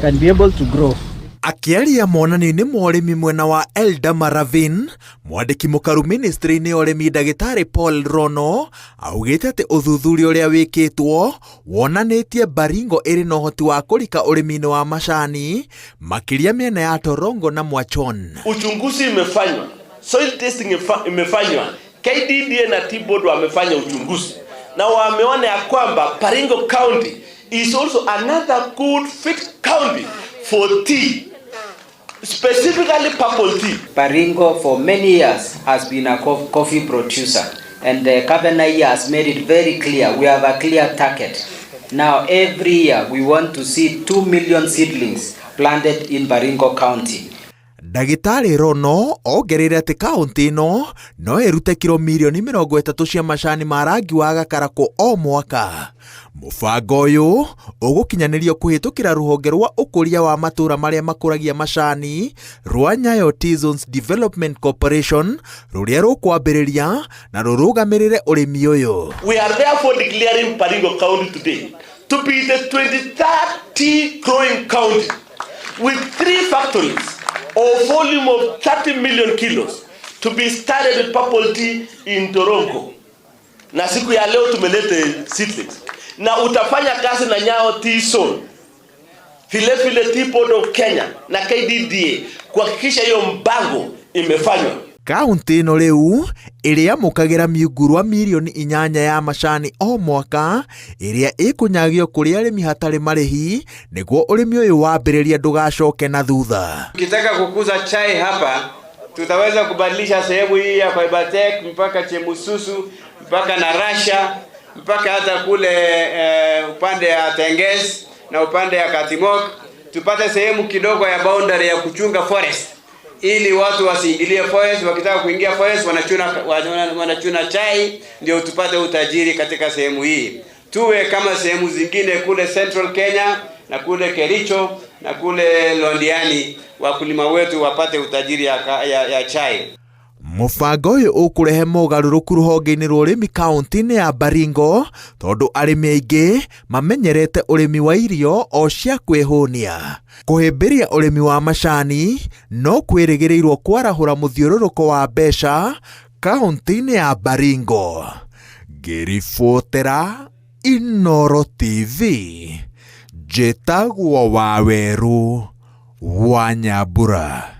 can be able to grow. Akiaria monani-inĩ ma ũrĩmi mwena wa Eldama Ravine, mwandĩki mũkaru ministry-inĩ ya ũrĩmi Ndagĩtarĩ Paul Rono augĩte atĩ ũthuthuria ũrĩa wĩkĩtwo wonanĩtie Baringo ĩrĩ na ũhoti wa kũrika ũrĩmi-inĩ wa macani makĩria mĩena ya Torongo na Mwachon. Uchunguzi imefanywa, soil testing imefanywa, KDDA na T-Board wamefanya uchunguzi na wameona ya kwamba Baringo County is also another good fit county for tea, specifically purple tea. Baringo for many years has been a coffee producer, and the governor here has made it very clear we have a clear target. Now every year we want to see 2 million seedlings planted in Baringo County. Ndagĩtarĩ Rono ongereire atĩ kaunti ĩno no ĩrute kilo milioni 30 cia macani ma rangi wa gakarakũ o mwaka. Mũbango ũyũ ũgũkinyanĩrio kũhĩtũkĩra rũhonge rwa ũkũria wa matũũra marĩa makũragia macani rwa Nyayo Tea Zones Development Corporation rũrĩa rũkwambĩrĩria na rũrũgamĩrĩre ũrĩmi ũyũ. We are therefore declaring Baringo County today to be the 23rd tea growing county with 3 factories of volume of 30 million kilos to be started with purple tea in Torongo. Na siku ya leo tumelete seedlings. Na utafanya kazi na Nyayo Tea Zone, vile T-Board of Kenya na KDDA kuhakikisha hiyo mpango imefanywa. Kaunti ĩno rĩu ĩrĩamũkagĩra miungurwa milioni 8 ya macani o mwaka ĩrĩa ĩkũnyagio kũrĩ arĩmi hatarĩ marĩhi nĩguo ũrĩmi ũyũ wambĩrĩria ndũgacoke na thutha. Tukitaka kukuza chai hapa tutaweza kubadilisha sehemu hii ya Fibertech mpaka Chemususu mpaka na Russia mpaka hata kule upande ya Tenges na upande ya Katimok, tupate sehemu kidogo ya boundary ya kuchunga forest ili watu wasiingilie forest. Wakitaka kuingia forest wanachuna chai, ndio tupate utajiri katika sehemu hii. Tuwe kama sehemu zingine kule Central Kenya na kule Kericho na kule Londiani, wakulima wetu wapate utajiri ya chai. Mũbango ũyũ ũkũrehe mogarũrũku rũhonge-inĩ rwa ũrĩmi kaunti-inĩ ya Baringo tondũ arĩmi aingĩ mamenyerete ũrĩmi wa irio o cia kwĩhũnia. Kũhĩmbĩria ũrĩmi wa macani no kwĩrĩgĩrĩirwo kwarahũra mũthiũrũrũko wa mbeca kaunti-inĩ ya Baringo. Ngĩribotera Inooro TV, njĩtagwo Waweru wa Nyambura.